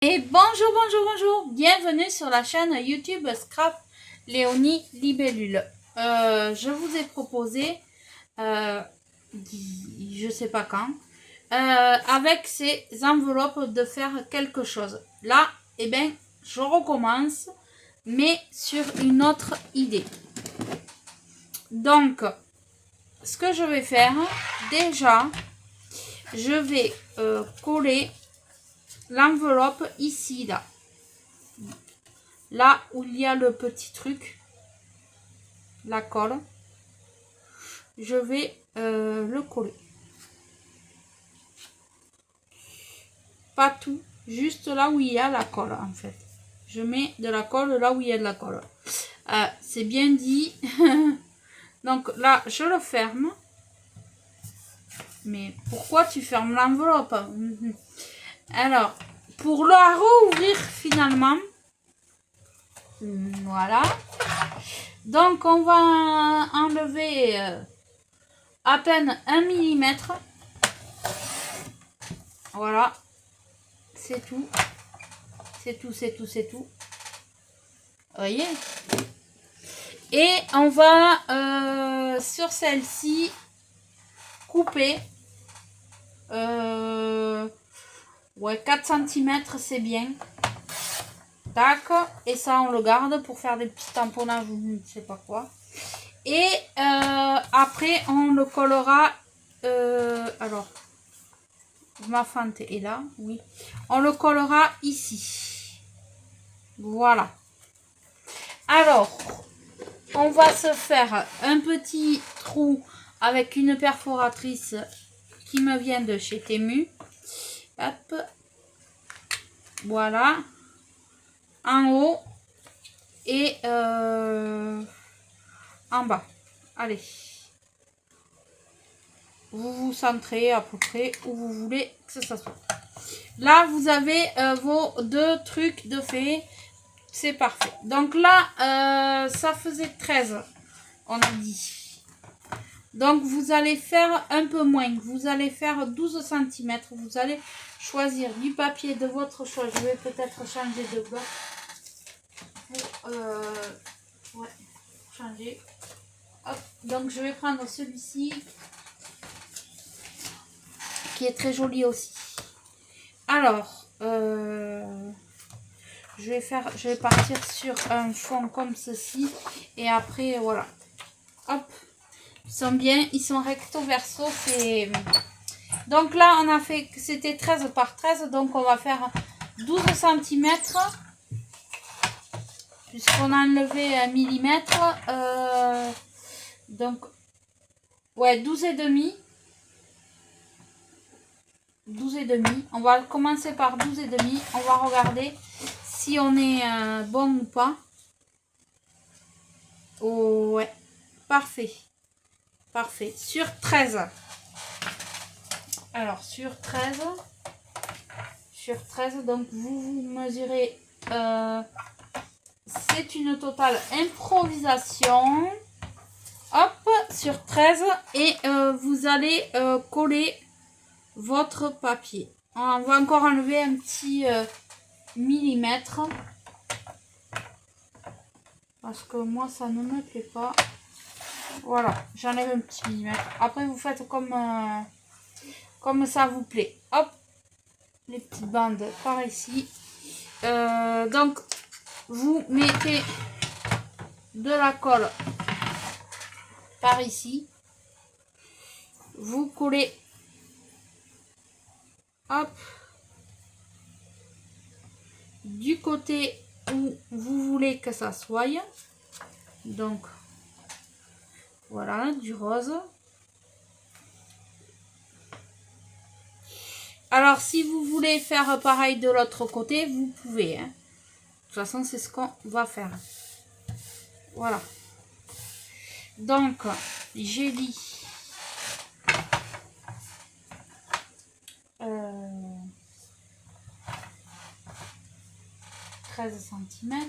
Et bonjour, bienvenue sur la chaîne YouTube Scrap Léonie Libellule. Je vous ai proposé, je sais pas quand, avec ces enveloppes de faire quelque chose. Là, eh bien, je recommence, mais sur une autre idée. Donc, ce que je vais faire, déjà, je vais coller l'enveloppe ici, là où il y a le petit truc, la colle, je vais le coller. Pas tout, juste là où il y a la colle en fait. Je mets de la colle là où il y a de la colle. C'est bien dit. Donc là, je le ferme. Mais pourquoi tu fermes l'enveloppe? Alors, pour la rouvrir finalement, voilà. Donc, on va enlever à peine 1 mm. Voilà. C'est tout. C'est tout. Vous voyez? Et on va, sur celle-ci, couper. Ouais, 4 cm, c'est bien. Tac. Et ça, on le garde pour faire des petits tamponnages ou je ne sais pas quoi. Et après, on le collera. Alors, ma fente est là, oui. On le collera ici. Voilà. Alors, on va se faire un petit trou avec une perforatrice qui me vient de chez Temu. Hop. Voilà. En haut et en bas. Allez. Vous vous centrez à peu près où vous voulez que ça soit. Là, vous avez vos deux trucs de fait. C'est parfait. Donc là, ça faisait 13, on a dit. Donc, vous allez faire un peu moins. Vous allez faire 12 cm. Vous allez choisir du papier de votre choix. Je vais peut-être changer de bloc. Ouais, changer. Hop. Donc, je vais prendre celui-ci qui est très joli aussi. Alors, je vais partir sur un fond comme ceci et après voilà. Hop, ils sont bien, ils sont recto verso. C'est donc là on a fait que c'était 13 par 13, donc on va faire 12 cm puisqu'on a enlevé 1 mm. Donc ouais, 12 et demi. 12 et demi. On va commencer par 12 et demi. On va regarder si on est bon ou pas. Oh, ouais. Parfait. Parfait. Sur 13. Alors, sur 13. Sur 13, donc vous mesurez. C'est une totale improvisation. Hop, sur 13. Et vous allez coller votre papier. On va encore enlever un petit millimètre. Parce que moi, ça ne me plaît pas. Voilà, j'enlève un petit millimètre. Après, vous faites comme ça vous plaît. Hop, les petites bandes par ici. Donc, vous mettez de la colle par ici. Vous collez. Hop. Du côté où vous voulez que ça soit. Donc, voilà, du rose. Alors, si vous voulez faire pareil de l'autre côté, vous pouvez. Hein. De toute façon, c'est ce qu'on va faire. Voilà. Donc, j'ai dit 13 cm.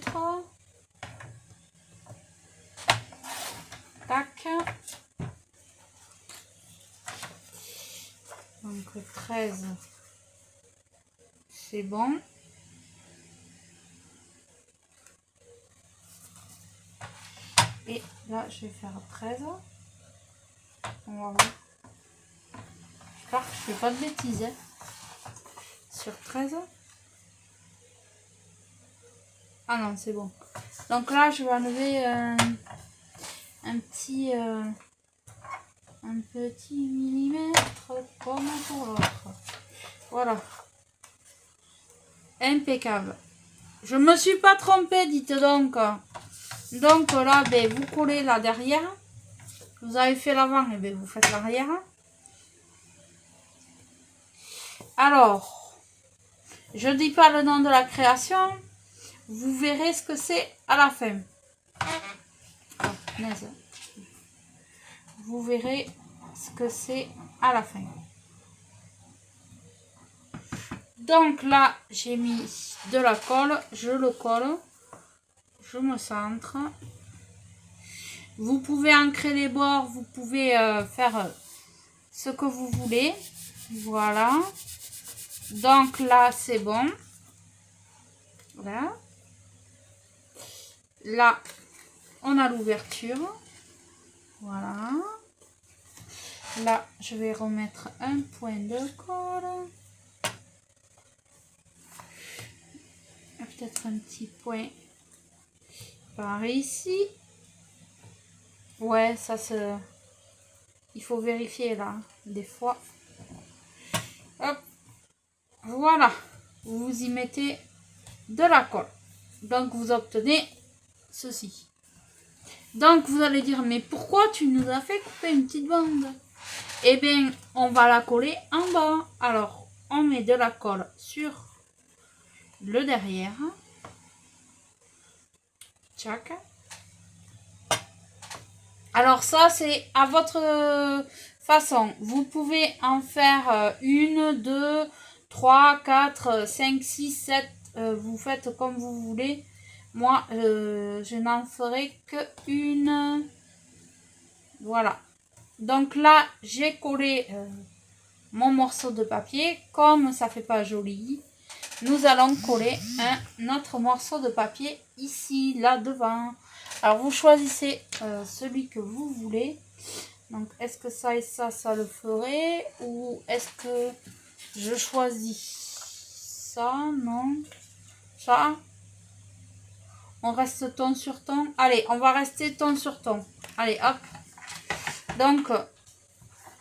Tac. Donc 13, c'est bon. là, je vais faire 13. On va voir. J'espère que je fais pas de bêtises. Hein. Sur 13. Ah non, c'est bon. Donc là, je vais enlever un petit millimètre comme pour l'autre. Voilà. Impeccable. Je me suis pas trompée, dites donc. Donc là, ben, vous collez là derrière. Vous avez fait l'avant, et ben, vous faites l'arrière. Alors, je dis pas le nom de la création. Vous verrez ce que c'est à la fin. Oh, punaise. Vous verrez ce que c'est à la fin. Donc là, j'ai mis de la colle. Je le colle. Je me centre. Vous pouvez ancrer les bords. Vous pouvez faire ce que vous voulez. Voilà. Donc là, c'est bon. Voilà. Là, on a l'ouverture. Voilà. Là, je vais remettre un point de colle. Peut-être un petit point par ici. Ouais, ça se... Il faut vérifier là, des fois. Hop. Voilà. Vous y mettez de la colle. Donc, vous obtenez ceci. Donc, vous allez dire, mais pourquoi tu nous as fait couper une petite bande? Eh bien, on va la coller en bas. Alors, on met de la colle sur le derrière. Tchac. Alors ça, c'est à votre façon. Vous pouvez en faire 1, 2, 3, 4, 5, 6, 7. Vous faites comme vous voulez. Moi, je n'en ferai que une. Voilà. Donc là, j'ai collé mon morceau de papier. Comme ça fait pas joli, nous allons coller un autre morceau de papier ici, là devant. Alors vous choisissez celui que vous voulez. Donc est-ce que ça et ça le ferait? Ou est-ce que je choisis ça? Non. Ça? On reste ton sur ton. Allez, on va rester ton sur ton. Allez, hop. Donc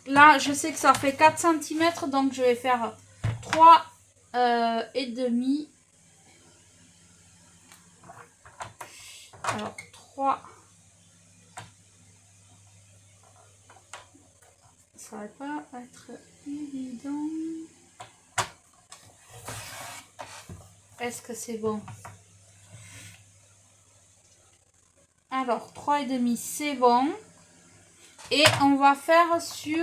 là, je sais que ça fait 4 cm. Donc je vais faire 3 et demi. Alors 3. Ça va pas être évident. Est-ce que c'est bon? Alors 3 et demi, c'est bon. Et on va faire sur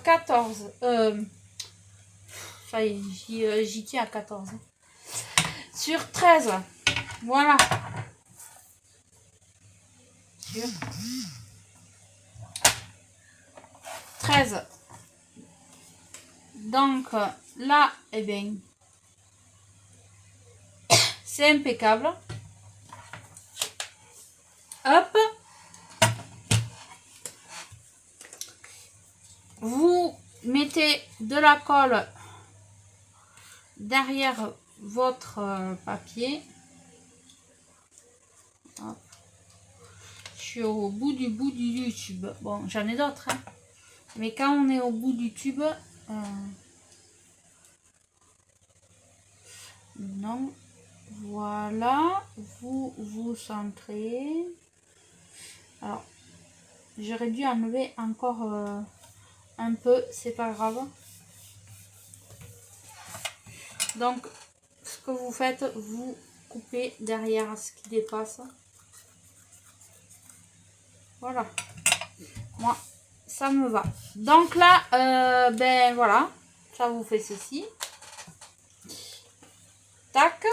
14. Ça y est, j'y tiens à 14. Sur 13. Voilà. Sur 13. Donc là, eh bien, c'est impeccable. Hop. Vous mettez de la colle derrière votre papier. Hop. Je suis au bout du tube. Bon, j'en ai d'autres. Hein. Mais quand on est au bout du tube... non. Voilà. Vous vous centrez. Alors, j'aurais dû enlever encore un peu. C'est pas grave. Donc, ce que vous faites, vous coupez derrière ce qui dépasse. Voilà. Moi, ça me va. Donc là, ben voilà. Ça vous fait ceci. Tac.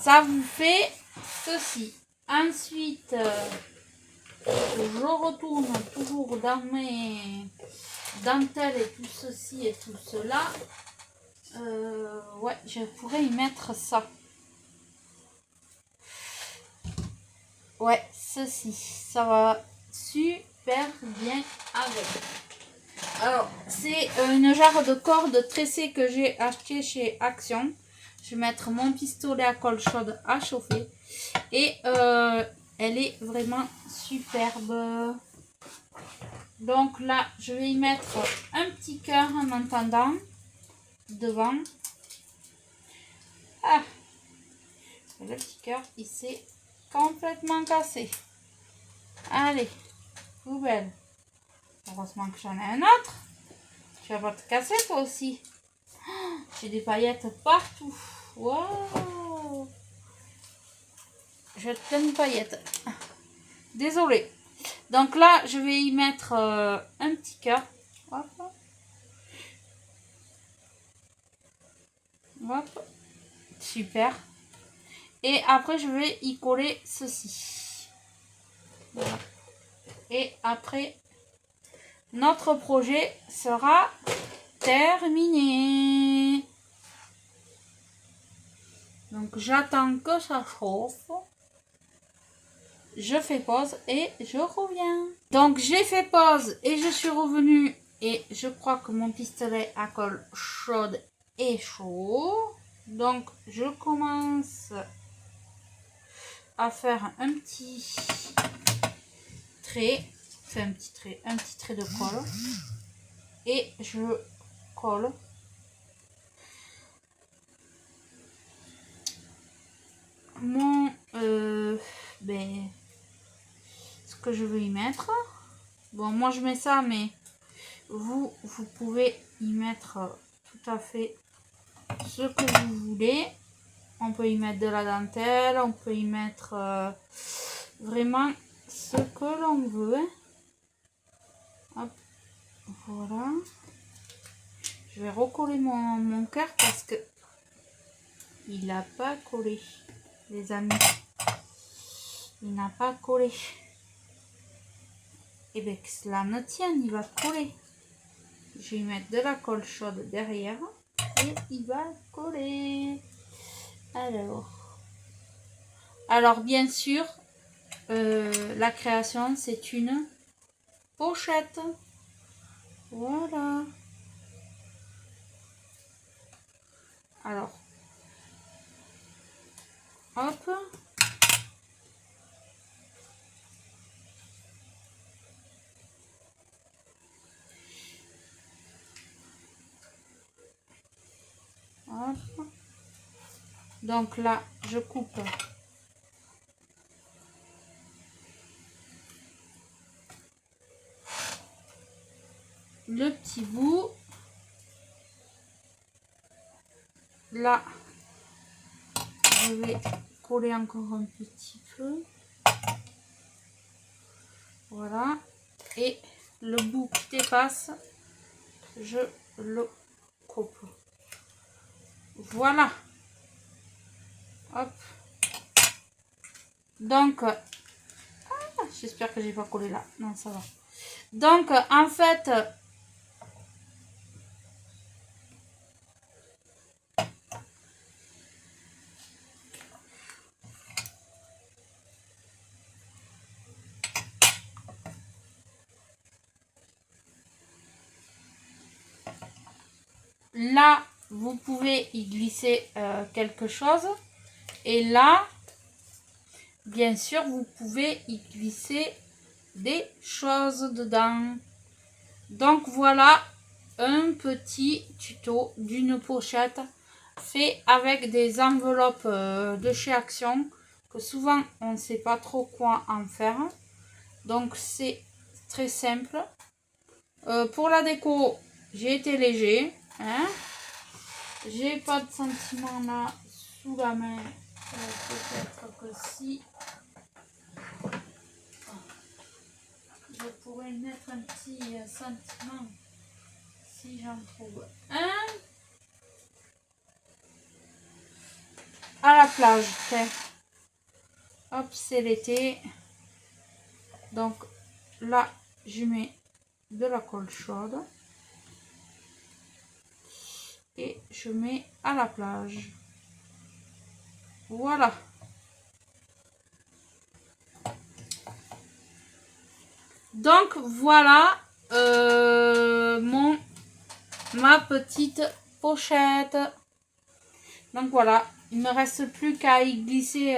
Ça vous fait ceci. Ensuite, je retourne toujours dans mes dentelles et tout ceci et tout cela. Ouais, je pourrais y mettre ça. Ouais, ceci, ça va super bien avec. Alors, c'est une jarre de corde tressée que j'ai acheté chez Action. Je vais mettre mon pistolet à colle chaude à chauffer. Et elle est vraiment superbe. Donc là, je vais y mettre un petit cœur en attendant devant. Ah, le petit cœur, il s'est complètement cassé. Allez, poubelle. Heureusement que j'en ai un autre. Tu vas pas te casser toi aussi. Oh, j'ai des paillettes partout. Wow. J'ai plein de paillettes. Désolée. Donc là, je vais y mettre un petit cœur. Hop. Hop. Super. Et après, je vais y coller ceci. Voilà. Et après, notre projet sera terminé. Donc, j'attends que ça chauffe. Je fais pause et je reviens. Donc, j'ai fait pause et je suis revenue. Et je crois que mon pistolet à colle chaude est chaud. Donc, je commence à faire un petit trait. Enfin, un petit trait de colle. Et je colle. Mon ce que je veux y mettre. Bon, moi je mets ça, mais vous pouvez y mettre tout à fait ce que vous voulez. On peut y mettre de la dentelle, on peut y mettre vraiment ce que l'on veut. Hop, voilà. Je vais recoller mon cœur parce que il n'a pas collé, les amis. Il n'a pas collé. Et bien que cela ne tienne, il va coller. Je vais y mettre de la colle chaude derrière et il va coller. Alors bien sûr, la création c'est une pochette. Voilà. Alors, hop. Hop. Donc là, je coupe le petit bout. Là, je vais coller encore un petit peu. Voilà. Et le bout qui dépasse, je le coupe. Voilà. Hop. Donc, j'espère que j'ai pas collé là. Non, ça va. Donc, en fait, là, vous pouvez y glisser quelque chose. Et là, bien sûr, vous pouvez y glisser des choses dedans. Donc, voilà un petit tuto d'une pochette fait avec des enveloppes de chez Action que souvent on ne sait pas trop quoi en faire. Donc, c'est très simple. Pour la déco, j'ai été léger. Hein. J'ai pas de sentiment là sous la main. Peut-être que si je pourrais mettre un petit sentiment si j'en trouve un. À la plage, tiens. Hop, c'est l'été. Donc là, je mets de la colle chaude. Et je mets à la plage. Voilà. Donc voilà ma petite pochette. Donc voilà, il me reste plus qu'à y glisser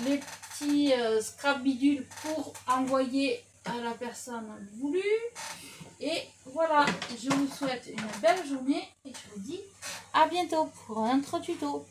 les petits scrap bidules pour envoyer à la personne voulue. Et voilà, je vous souhaite une belle journée et je vous dis à bientôt pour un autre tuto.